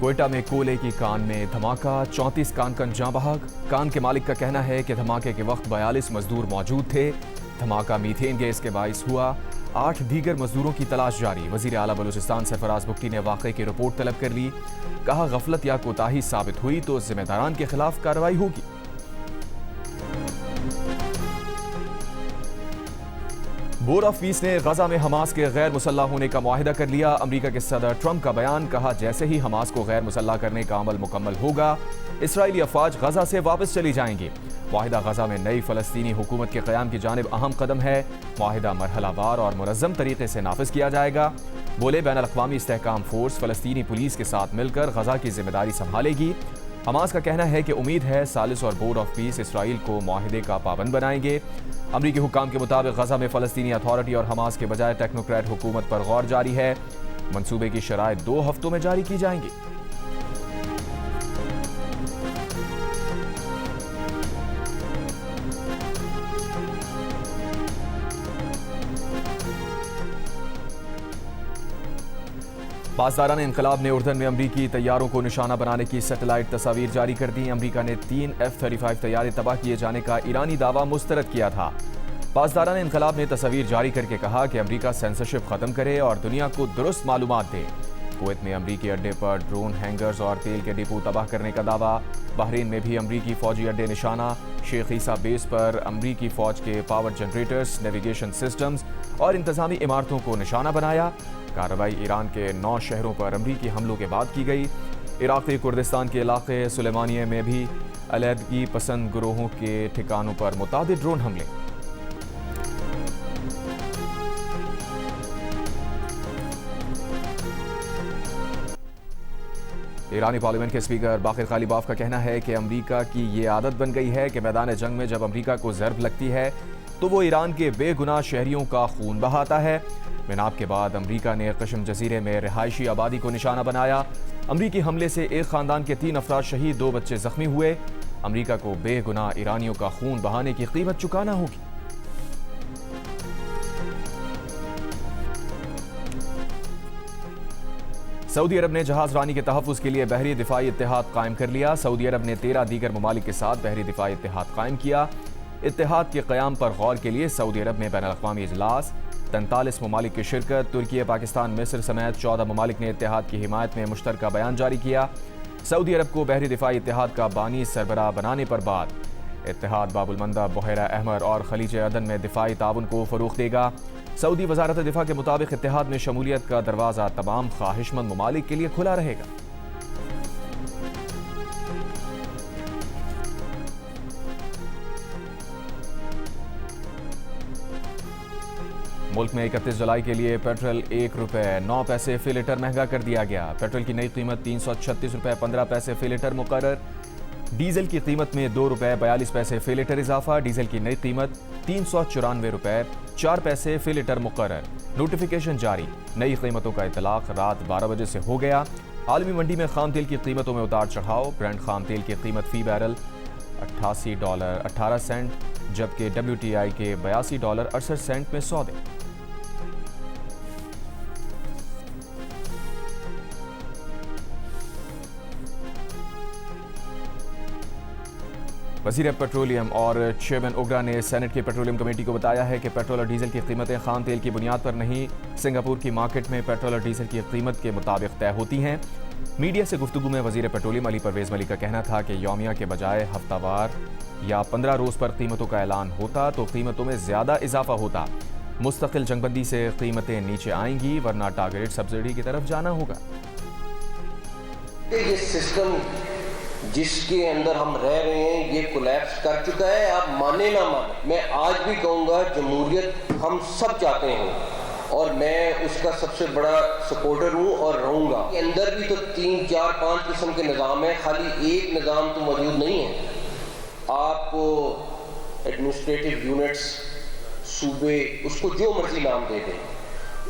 क्वेटा में कोयले की कान में धमाका, 34 कान का अंजाम बहाक। कान के मालिक का कहना है कि धमाके के वक्त 42 मजदूर मौजूद थे। धमाका मीथेन गैस के बाइस हुआ। 8 दीगर मजदूरों की तलाश जारी। वजीर आला बलूचिस्तान सरफराज बुगटी ने वाक़े की रिपोर्ट तलब कर ली। कहा, गफलत या कोताही साबित हुई तो जिम्मेदारान के खिलाफ कार्रवाई होगी। बोर्ड ऑफ पीस ने गजा में हमास के गैर मुसल्लह होने का मुआहिदा कर लिया। अमरीका के सदर ट्रंप का बयान। कहा, जैसे ही हमास को गैर मुसल्लह करने का अमल मुकम्मल होगा, इसराइली अफवाज गजा से वापस चली जाएंगी। मुआहिदा गजा में नई फ़लस्तीनी हुकूमत के क़याम की जानिब अहम कदम है। मुआहिदा मरहलावार और मुनज़्ज़म तरीके से नाफिज किया जाएगा। बोले, बैनुल-अक़वामी इस्तेहकाम फोर्स फ़लस्तीनी पुलिस के साथ मिलकर गजा की जिम्मेदारी संभालेगी। हमास का कहना है कि उम्मीद है सालिस और बोर्ड ऑफ पीस इसराइल को मुआहिदे का पाबंद बनाएंगे। अमरीकी हुक्काम के मुताबिक गजा में फ़लस्तीनी अथॉरिटी और हमास के बजाय टेक्नोक्रेट हुकूमत पर गौर जारी है। मंसूबे की शराइत 2 हफ्तों में जारी की जाएंगी। पासदारान इनकलाब ने उर्दन में अमरीकी तैयारों को निशाना बनाने की सैटेलाइट तस्वीर जारी कर दी। अमरीका ने 3 F-35 तैयारे तबाह किए जाने का ईरानी दावा मुस्तरद किया था। पासदारान इनकलाब ने तस्वीर जारी करके कहा कि अमरीका सेंसरशिप खत्म करे और दुनिया को दुरुस्त मालूमात दे। कुवैत में अमरीकी अड्डे पर ड्रोन हैंगर्स और तेल के डिपो तबाह करने का दावा। बहरीन में भी अमरीकी फौजी अड्डे निशाना। शेख ईसा बेस पर अमरीकी फौज के पावर जनरेटर्स, नेविगेशन सिस्टम्स और इंतजामी इमारतों को निशाना बनाया। कार्रवाई ईरान के 9 शहरों पर अमरीकी हमलों के बाद की गई। इराक़ी कुर्दिस्तान के इलाके सुलेमानिया में भी अलहदगी पसंद गुरोहों के ठिकानों पर मुतादिद ड्रोन हमले। ईरानी पार्लियामेंट के स्पीकर बाकिर गालिबाफ का कहना है कि अमरीका की ये आदत बन गई है कि मैदान जंग में जब अमरीका को ज़रब लगती है तो वो ईरान के बेगुनाह शहरियों का खून बहाता है। मिनाब के बाद अमरीका ने कशम जजीरे में रिहायशी आबादी को निशाना बनाया। अमरीकी हमले से एक खानदान के 3 अफराद शहीद, 2 बच्चे जख्मी हुए। अमरीका को बेगुनाह ईरानियों का खून बहाने की कीमत चुकाना होगी। सऊदी अरब ने जहाज रानी के तहफ़्फ़ुज़ के लिए बहरी दिफाई इत्तेहाद कायम कर लिया। सऊदी अरब ने 13 दीगर ममालिक के साथ बहरी दिफाई इत्तेहाद कायम किया। इत्तेहाद के क़याम पर गौर के लिए सऊदी अरब में बैनुल-अक़वामी इजलास। 43 ममालिक की शिरकत। तुर्की, पाकिस्तान, मिस्र समेत 14 ममालिक ने इत्तेहाद की हिमायत में मुश्तरका बयान जारी किया। सऊदी अरब को बहरी दिफाई इत्तेहाद का बानी सरबराह बनाने पर बाद इत्तेहाद बाबुल मंदब, बहरा अहमर और खलीज अदन में दिफाई ताउन को फ़रोग़ देगा। सऊदी वज़ारत दिफा के मुताबिक इत्तेहाद में शमूलियत का दरवाज़ा तमाम ख्वाहिशमंद ममालिक के लिए खुला रहेगा। मुल्क में 31 जुलाई के लिए पेट्रोल ₹1.09 फी लीटर महंगा कर दिया गया। पेट्रोल की नई कीमत ₹336.15 फी लीटर मुकर्रर। डीजल की कीमत में ₹2.42 फी लीटर इजाफा। डीजल की नई कीमत ₹394.04 फी लीटर मुकर्रर। नोटिफिकेशन जारी। नई कीमतों का इतलाक रात 12 बजे से हो गया। आलमी मंडी में खाम तेल की कीमतों में उतार चढ़ाव। ब्रेंट खाम तेल की कीमत फी बैरल $88.18, जबकि WTI के $82.68 में सौदे। वज़ीर पेट्रोलियम और चेयरमैन ओगरा ने सेनेट की पेट्रोलियम कमेटी को बताया है कि पेट्रोल और डीजल की कीमतें खाम तेल की बुनियाद पर नहीं, सिंगापुर की मार्केट में पेट्रोल और डीजल की कीमत के मुताबिक तय होती हैं। मीडिया से गुफ्तगू में वज़ीर पेट्रोलियम अली परवेज़ मलिक का कहना था कि यौमिया के बजाय हफ्तावार या 15 रोज़ पर कीमतों का ऐलान होता तो कीमतों में ज़्यादा इजाफा होता। मुस्तकिल जंगबंदी से कीमतें नीचे आएंगी, वरना टारगेटेड सब्सिडी की तरफ जाना होगा। ये सिस्टम जिसके अंदर हम रह रहे हैं ये कोलैप्स कर चुका है। आप माने ना माने, मैं आज भी कहूँगा जमहूरियत हम सब चाहते हैं और मैं उसका सबसे बड़ा सपोर्टर हूँ और रहूँगा। अंदर भी तो 3, 4, 5 किस्म के निज़ाम है, खाली एक निज़ाम तो मौजूद नहीं है। आपको एडमिनिस्ट्रेटिव यूनिट्स, सूबे, उसको जो मर्जी नाम दे दें,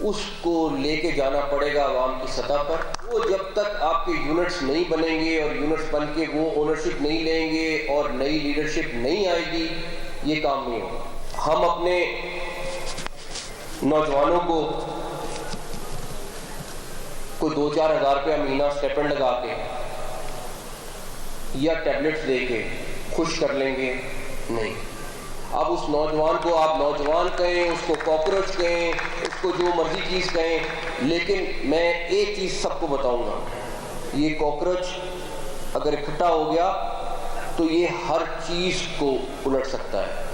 उसको लेके जाना पड़ेगा आवाम की सतह पर। वो जब तक आपके यूनिट्स नहीं बनेंगे और यूनिट्स बन के वो ओनरशिप नहीं लेंगे और नई लीडरशिप नहीं आएगी, ये काम नहीं होगा। हम अपने नौजवानों को कोई 2-4 हज़ार रुपया महीना स्टेपेंड लगा के या टैबलेट्स दे के खुश कर लेंगे? नहीं। अब उस नौजवान को आप नौजवान कहें, उसको कॉकरोच कहें, उसको जो मर्जी चीज़ कहें, लेकिन मैं एक चीज़ सबको बताऊंगा, ये कॉकरोच अगर इकट्ठा हो गया तो ये हर चीज़ को उलट सकता है।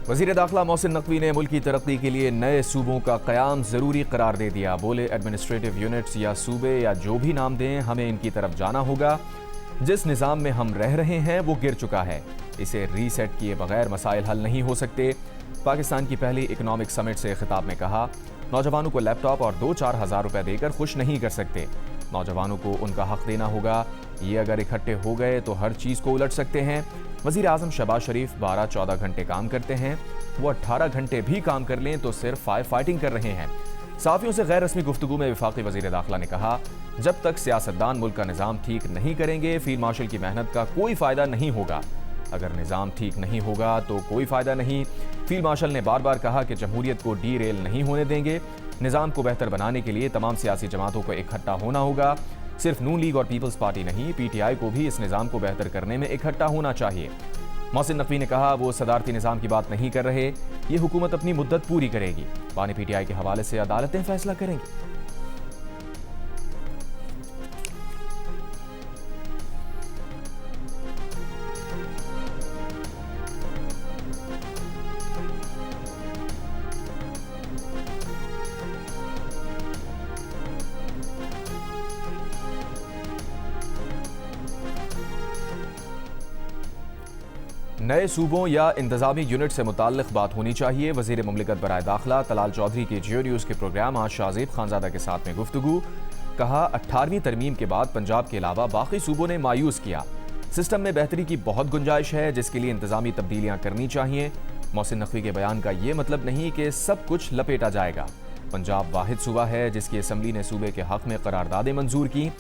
वज़ीर दाखिला मोहसिन नकवी ने मुल्क की तरक्की के लिए नए सूबों का क़याम ज़रूरी करार दे दिया। बोले, एडमिनिस्ट्रेटिव यूनिट्स या सूबे या जो भी नाम दें, हमें इनकी तरफ जाना होगा। जिस निज़ाम में हम रह रहे हैं वो गिर चुका है, इसे रीसेट किए बगैर मसाइल हल नहीं हो सकते। पाकिस्तान की पहली इकोनॉमिक समिट से खिताब में कहा, नौजवानों को लैपटॉप और 2-4 हज़ार रुपए देकर खुश नहीं कर सकते। नौजवानों को उनका हक देना होगा। ये अगर इकट्ठे हो गए तो हर चीज़ को उलट सकते हैं। वज़ीर आज़म शहबाज शरीफ 12-14 घंटे काम करते हैं, वो 18 घंटे भी काम कर लें तो सिर्फ फायर फाइटिंग कर रहे हैं। साफियों से गैर रस्मी गुफ्तगू में वफाकी वज़ीर दाखिला ने कहा, जब तक सियासतदान मुल्क का निज़ाम ठीक नहीं करेंगे, फील्ड मार्शल की मेहनत का कोई फ़ायदा नहीं होगा। अगर निज़ाम ठीक नहीं होगा तो कोई फ़ायदा नहीं। फील्ड मार्शल ने बार बार कहा कि जमहूरियत को डीरेल नहीं होने देंगे। निज़ाम को बेहतर बनाने के लिए तमाम सियासी जमातों को इकट्ठा होना होगा। सिर्फ नून लीग और पीपल्स पार्टी नहीं, PTI को भी इस निज़ाम को बेहतर करने में इकट्ठा होना चाहिए। मोहसिन नकवी ने कहा, वो सदारती निज़ाम की बात नहीं कर रहे, ये हुकूमत अपनी मुद्दत पूरी करेगी। बानी PTI के हवाले से अदालतें फैसला करेंगी। नए सूबों या इंतजामी यूनिट से मुताल्लिक बात होनी चाहिए। वज़ीर मुमलिकत बराए दाखिला तलाल चौधरी के जियो न्यूज़ के प्रोग्राम आज शाहज़ेब खानज़ादा के साथ में गुफ्तगू। कहा, 18वीं तरमीम के बाद पंजाब के अलावा बाकी सूबों ने मायूस किया। सिस्टम में बेहतरी की बहुत गुंजाइश है, जिसके लिए इंतजामी तब्दीलियाँ करनी चाहिए। मोहसिन नकवी के बयान का ये मतलब नहीं कि सब कुछ लपेटा जाएगा। पंजाब वाहिद सूबा है जिसकी असम्बली ने सूबे के हक़ में करारदादें मंजूर की,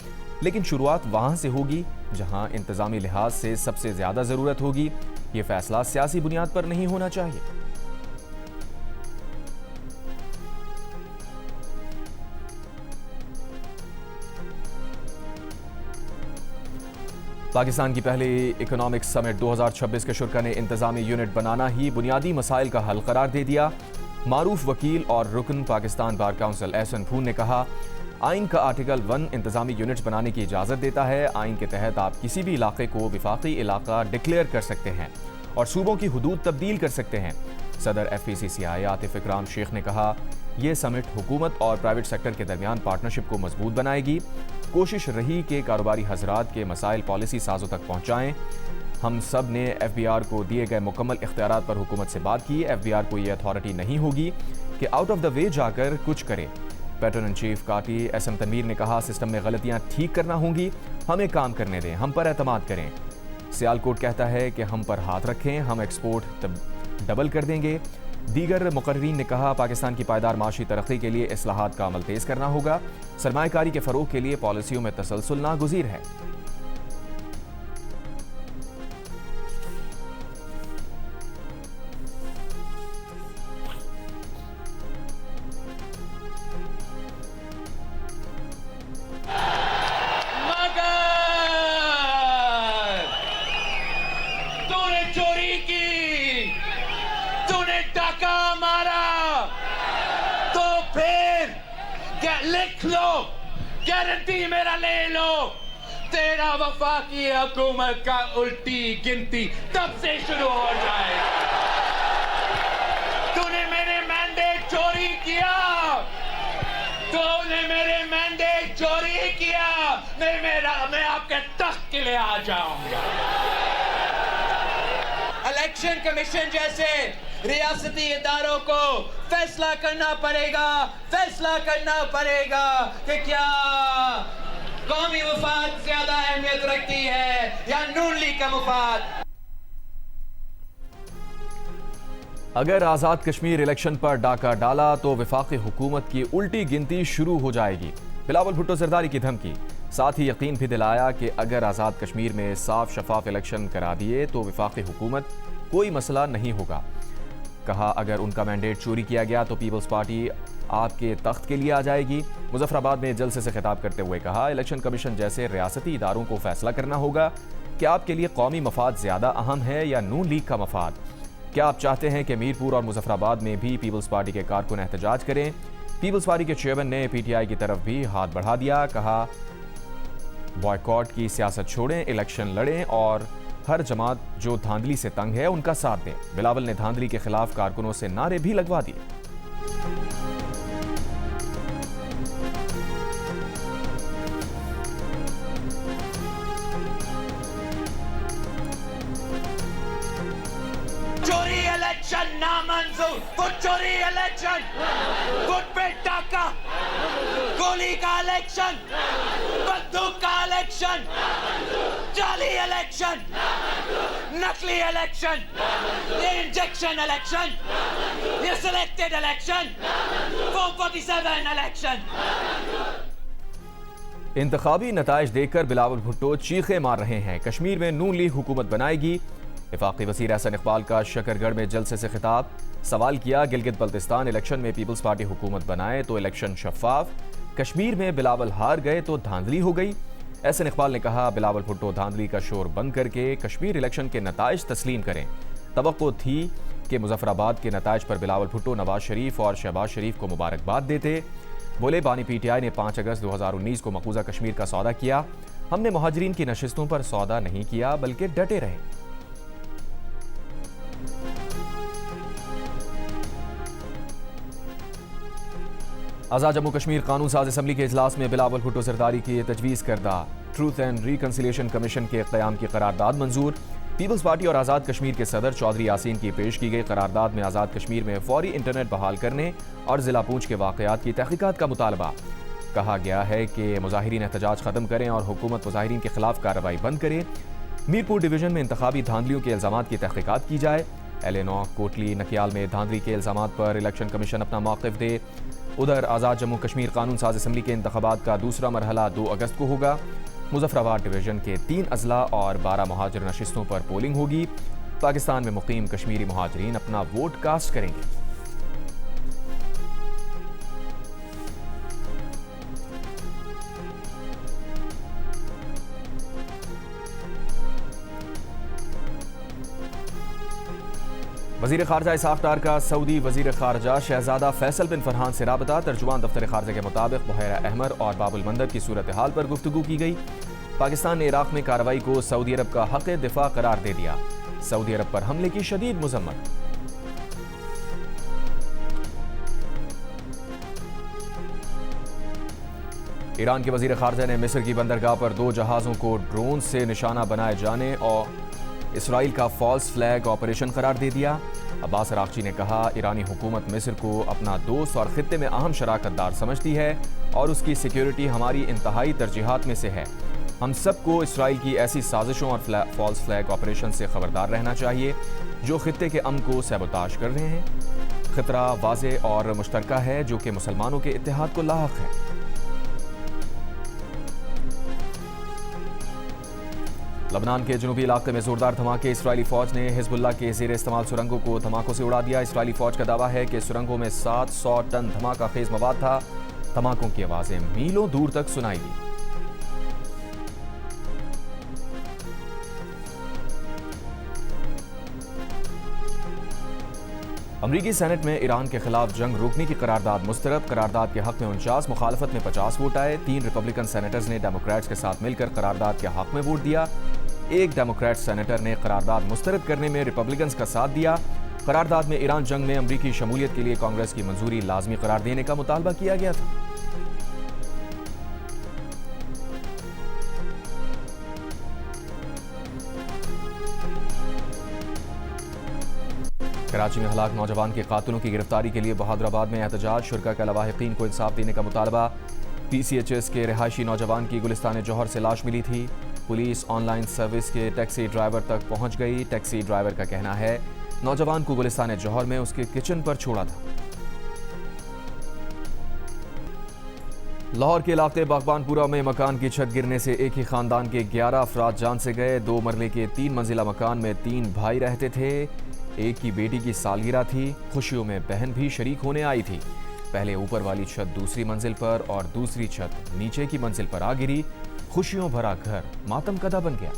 लेकिन शुरुआत वहाँ से होगी जहाँ इंतजामी लिहाज से सबसे ज़्यादा ज़रूरत होगी। ये फैसला सियासी बुनियाद पर नहीं होना चाहिए। पाकिस्तान की पहली इकोनॉमिक समिट 2026 के शुरा ने इंतजामी यूनिट बनाना ही बुनियादी मसाइल का हल करार दे दिया। मारूफ वकील और रुकन पाकिस्तान बार काउंसिल एहसन फून ने कहा, आइन का आर्टिकल 1 इंतजामी यूनिट्स बनाने की इजाज़त देता है। आइन के तहत आप किसी भी इलाके को विफाकी इलाका डिक्लेयर कर सकते हैं और सूबों की हुदूद तब्दील कर सकते हैं। सदर FPCCI आतिफ इकराम शेख ने कहा, यह समिट हुकूमत और प्राइवेट सेक्टर के दरमियान पार्टनरशिप को मजबूत बनाएगी। कोशिश रही कि कारोबारी हजरात के मसाइल पॉलिसी साजों तक पहुँचाएँ। हम सब ने FBR को दिए गए मुकम्मल इख्तियारात पर हुकूमत से बात की। FBR को यह अथॉरिटी नहीं होगी कि आउट ऑफ द वे जाकर कुछ करे। पैटर्न इन चीफ काटी SM तनवीर ने कहा, सिस्टम में गलतियां ठीक करना होंगी, हमें काम करने दें, हम पर एतमाद करें। सियालकोट कहता है कि हम पर हाथ रखें, हम एक्सपोर्ट डबल कर देंगे। दीगर मुकर्रीन ने कहा, पाकिस्तान की पायदार माशी तरक्की के लिए इस्लाहात का अमल तेज़ करना होगा। सरमायाकारी के फ़रोग के लिए पॉलिसियों में तसलसल नागुज़ीर है। लिख लो, गारंटी मेरा ले लो, तेरा वफाकी हुकूमत का उल्टी गिनती तब से शुरू हो जाएगा। तूने मेरे मैंडेट चोरी किया, तूने मेरे मैंडेट चोरी किया, मैं आपके तख्त के लिए आ जाऊंगा। इलेक्शन कमीशन जैसे रियासती इदारों को फैसला करना पड़ेगा कि क्या कौमी मुफाद ज्यादा अहमियत रखती है या नून लीग का मुफाद। अगर आज़ाद कश्मीर इलेक्शन पर डाका डाला तो वफाकी हुकूमत की उल्टी गिनती शुरू हो जाएगी। बिलावल भुट्टो जरदारी की धमकी। साथ ही यकीन भी दिलाया कि अगर आज़ाद कश्मीर में साफ शफाफ इलेक्शन करा दिए तो वफाकी हुकूमत कोई मसला नहीं होगा। कहा अगर उनका मैंडेट चोरी किया गया तो पीपल्स पार्टी आपके तख्त के लिए आ जाएगी। मुजफ्फराबाद में जलसे से खिताब करते हुए कहा इलेक्शन कमीशन जैसे रियासती इदारों को फैसला करना होगा कि आपके लिए कौमी मफाद ज़्यादा अहम है या नून लीग का मफाद। क्या आप चाहते हैं कि मीरपुर और मुजफ्फराबाद में भी पीपल्स पार्टी के कारकुन एहतजाज करें? पीपल्स पार्टी के चेयरमैन ने पीटीआई की तरफ भी हाथ बढ़ा दिया। कहा बॉयकॉट की सियासत छोड़ें, इलेक्शन लड़ें और हर जमात जो धांधली से तंग है उनका साथ दें। बिलावल ने धांधली के खिलाफ कारकुनों से नारे भी लगवा दिए। चोरी इलेक्शन नामंजूर, फुट चोरी इलेक्शन, फुट पे टाका, गोली का इलेक्शन, बंदूक का इलेक्शन, जाली इलेक्शन, नकली इलेक्शन, ये इंजेक्शन इलेक्शन, ये सिलेक्टेड इलेक्शन, 447 इलेक्शन। इंतखाबी नताइज देखकर बिलावल भुट्टो चीखे मार रहे हैं। कश्मीर में नून लीग हुकूमत बनाएगी। वफाकी वज़ीर एहसन इकबाल का शकरगढ़ में जलसे से खिताब। सवाल किया गिलगित बल्तिस्तान इलेक्शन में पीपल्स पार्टी हुकूमत बनाए तो इलेक्शन शफाफ, कश्मीर में बिलावल हार गए तो धांधली हो गई। एहसन इकबाल ने कहा बिलावल भुट्टो धांधली का शोर बंद करके कश्मीर इलेक्शन के नताइज तस्लीम करें। तवक्को थी कि मुजफ्फराबाद के नताइज पर बिलावल भुट्टो नवाज शरीफ और शहबाज शरीफ को मुबारकबाद देते। बोले बानी पीटीआई ने 5 अगस्त 2019 को मकबूजा कश्मीर का सौदा किया। हमने मुहाजिरीन की नशिस्तों पर सौदा नहीं किया बल्कि डटे रहे। आज़ाद जम्मू कश्मीर कानून साज असम्बली के इजलास में बिलावल भुट्टो सरदारी की तजवीज़ करदा ट्रूथ एंड रिकन्सिलिएशन कमीशन के क़याम की करारदाद मंजूर। पीपल्स पार्टी और आज़ाद कश्मीर के सदर चौधरी यासीन की पेश की गई करारदाद में आज़ाद कश्मीर में फौरी इंटरनेट बहाल करने और ज़िला पूंछ के वाक़यात की तहक़ीक़ात का मुतालबा। कहा गया है कि मुज़ाहिरीन एहतजाज ख़त्म करें और हुकूमत मुज़ाहिरीन के खिलाफ कार्रवाई बंद करे। मीरपुर डिवीज़न में इंतखाबी धांधलियों के इल्ज़ामात की तहक़ीक़ात की जाए। एलेनॉ कोटली नकियाल में धांधली के इल्ज़ामात पर इलेक्शन कमीशन अपना मौक़िफ़ दे। उधर आज़ाद जम्मू कश्मीर कानून साज असम्बली के इंतखाबात का दूसरा मरहला 2 अगस्त को होगा। मुजफ्फराबाद डिवीज़न के 3 अजला और 12 मुहाजिर नशिस्तों पर पोलिंग होगी। पाकिस्तान में मुकीम कश्मीरी मुहाजिरीन अपना वोट कास्ट करेंगे। वज़ीर ख़ारजा इसहाक़ डार का सऊदी वज़ीर ख़ारजा शहज़ादा फैसल बिन फरहान से राबता। तर्जुमान दफ्तर ख़ारजा के मुताबिक बहरा अहमर और बाबुल मंदर की सूरत हाल पर गुफ्तगू की गई। पाकिस्तान ने इराक़ में कार्रवाई को सऊदी अरब का हक़ दिफा करार दे दिया। सऊदी अरब पर हमले की शदीद मज़म्मत। ईरान के वज़ीर ख़ारजा ने मिस्र की बंदरगाह पर 2 जहाज़ों को ड्रोन से निशाना बनाए जाने और इसराइल का फॉल्स फ्लैग ऑपरेशन करार दे दिया। अब्बास अराग़ची ने कहा ईरानी हुकूमत मिस्र को अपना दोस्त और खित्ते में अहम शराकतदार समझती है और उसकी सिक्योरिटी हमारी इंतहाई तरजीहात में से है। हम सबको इसराइल की ऐसी साजिशों और फॉल्स फ्लैग ऑपरेशन से खबरदार रहना चाहिए जो खित्ते के अमन को सैबोताज कर रहे हैं। खतरा वाज़ेह और मुश्तरका है जो कि मुसलमानों के इत्तेहाद को लाहक है। लबनान के जनूबी इलाके में जोरदार धमाके। इस्राएली फौज ने हिजबुल्लाह के ज़ेर इस्तेमाल सुरंगों को धमाकों से उड़ा दिया। इस्राएली फौज का दावा है कि सुरंगों में 700 टन धमाका खेज मवाद था। धमाकों की आवाजें मीलों दूर तक सुनाई दी। अमरीकी सेनेट में ईरान के खिलाफ जंग रोकने की करारदाद मुस्तरद। करारदाद के हक में 49, मुखालफत में 50 वोट आए। 3 रिपब्लिकन सेनेटर्स ने डेमोक्रेट्स के साथ मिलकर करारदाद के हक में वोट दिया। एक डेमोक्रेट सेनेटर ने करारदाद मुस्तरद करने में रिपब्लिकन का साथ दिया। करारदाद में ईरान जंग में अमरीकी शमूलियत के लिए कांग्रेस की मंजूरी लाजमी करार देने का मुतालबा किया गया था। कराची में हलाक नौजवान के कातिलों की गिरफ्तारी के लिए बहादुराबाद में एहतजाज। शुरका के लवाहिकीन को इंसाफ देने का मुतालबा। PCHS के रिहायशी नौजवान की गुलिस्तान जौहर से लाश मिली थी। पुलिस ऑनलाइन सर्विस के टैक्सी ड्राइवर तक पहुंच गई। टैक्सी ड्राइवर का कहना है नौजवान को गुलिस्तान जौहर में उसके किचन पर छोड़ा था। लाहौर के इलाके बागबानपुरा में मकान की छत गिरने से एक ही खानदान के 11 अफराद जान से गए। 2 मरले के 3 मंजिला मकान में 3 भाई रहते थे। एक की बेटी की सालगिरह थी। खुशियों में बहन भी शरीक होने आई थी। पहले ऊपर वाली छत दूसरी मंजिल पर और दूसरी छत नीचे की मंजिल पर आ गिरी। खुशियों भरा घर मातम कदा बन गया।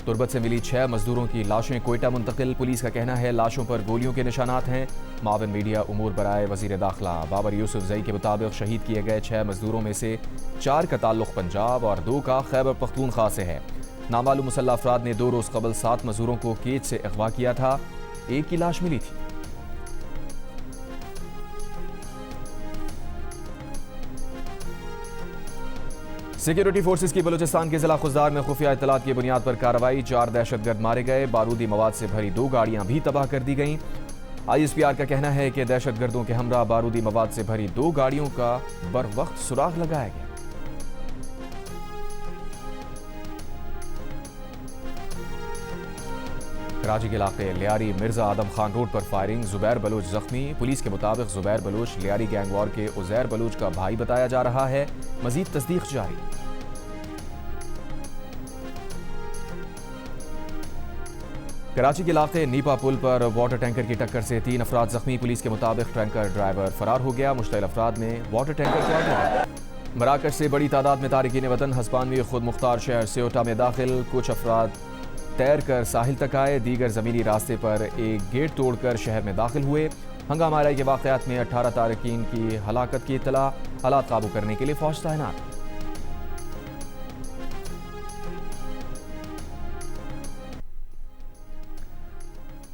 तुर्बत से मिली 6 मजदूरों की लाशें कोयटा मुंतकिल। पुलिस का कहना है लाशों पर गोलियों के निशानात हैं। मावन मीडिया उमूर बराए वजीर दाखिला बाबर यूसुफजई के मुताबिक शहीद किए गए 6 मजदूरों में से 4 का ताल्लुक पंजाब और 2 का खैबर पख्तूनख्वा से है। नामालूम मुसल्लह अफराद ने 2 रोज कबल 7 मजदूरों को केज से अगवा किया था। एक की लाश मिली थी। सिक्योरिटी फोर्सेस की बलूचिस्तान के जिला खुजदार में खुफिया इत्तलात की बुनियाद पर कार्रवाई। 4 दहशतगर्द मारे गए। बारूदी मवाद से भरी 2 गाड़ियां भी तबाह कर दी गईं। ISPR का कहना है कि दहशतगर्दों के हमरा बारूदी मवाद से भरी 2 गाड़ियों का बर वक्त सुराग लगाया गया। कराची के इलाके लियारी मिर्जा आदम खान रोड पर फायरिंग। जुबैर बलोच जख्मी। पुलिस के मुताबिक जुबैर बलोच लियारी गैंगवार के उजैर बलोच का भाई बताया जा रहा है। मजीद तस्दीक जारी। कराची के इलाके नीपा पुल पर वाटर टैंकर की टक्कर से 3 अफराद जख्मी। पुलिस के मुताबिक टैंकर ड्राइवर फरार हो गया। मुश्तइल अफराद ने वाटर टैंकर को आग। मराकश से बड़ी तादाद में तारिकीन वतन हस्बानवी खुद मुख्तार शहर सेओटा में दाखिल। कुछ अफराद तैर कर साहिल तक आए। दीगर जमीनी रास्ते पर एक गेट तोड़कर शहर में दाखिल हुए। हंगामा आराई के वाकयात में 18 तारिकीन की हलाकत की इत्तला। हालात काबू करने के लिए फौज तैनात।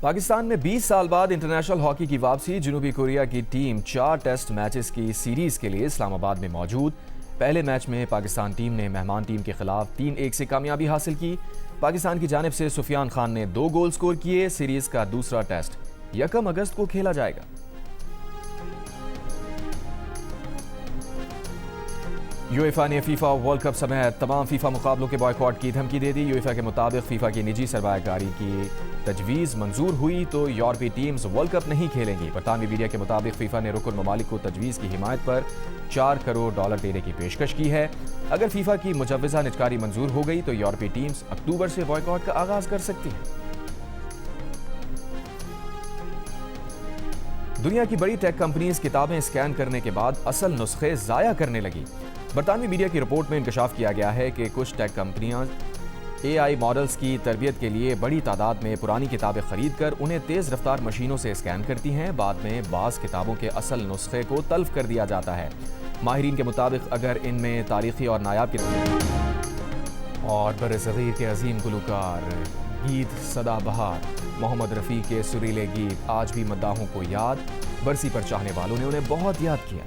पाकिस्तान में 20 साल बाद इंटरनेशनल हॉकी की वापसी। जनूबी कोरिया की टीम 4 टेस्ट मैचेस की सीरीज के लिए इस्लामाबाद में मौजूद। पहले मैच में पाकिस्तान टीम ने मेहमान टीम के खिलाफ 3-1 से कामयाबी हासिल की। पाकिस्तान की जानिब से सुफियान खान ने 2 गोल स्कोर किए। सीरीज का दूसरा टेस्ट 1 अगस्त को खेला जाएगा। यूएफा ने फीफा वर्ल्ड कप समेत तमाम फीफा मुकाबलों के बॉयकॉट की धमकी दे दी। यूएफा के मुताबिक फीफा की निजी सरमायाकारी की तजवीज़ मंजूर हुई तो यूरोपीय टीम्स वर्ल्ड कप नहीं खेलेंगी। बरतानवी मीडिया के मुताबिक फीफा ने रुकन ममालिक को तजवीज़ की हिमायत पर $4 करोड़ देने की पेशकश की है। अगर फीफा की मुजव्वज़ा निजकारी मंजूर हो गई तो यूरोपीय टीम्स अक्टूबर से बॉयकॉट का आगाज कर सकती हैं। दुनिया की बड़ी टेक कंपनीज किताबें स्कैन करने के बाद असल नुस्खे ज़ाया करने लगी। बरतानवी मीडिया की रिपोर्ट में इंकशाफ किया गया है कि कुछ टेक कंपनियां AI मॉडल्स की तरबियत के लिए बड़ी तादाद में पुरानी किताबें खरीद कर उन्हें तेज़ रफ्तार मशीनों से स्कैन करती हैं। बाद में बाज़ किताबों के असल नुस्खे को तल्फ कर दिया जाता है। माहिरीन के मुताबिक अगर इनमें तारीखी और नायाब किताबें और बरसगीर के अजीम गुलकार गीत सदाबहार मोहम्मद रफ़ी के सुरीले गीत आज भी मद्दाहों को याद। बरसी पर चाहने वालों ने उन्हें बहुत याद किया।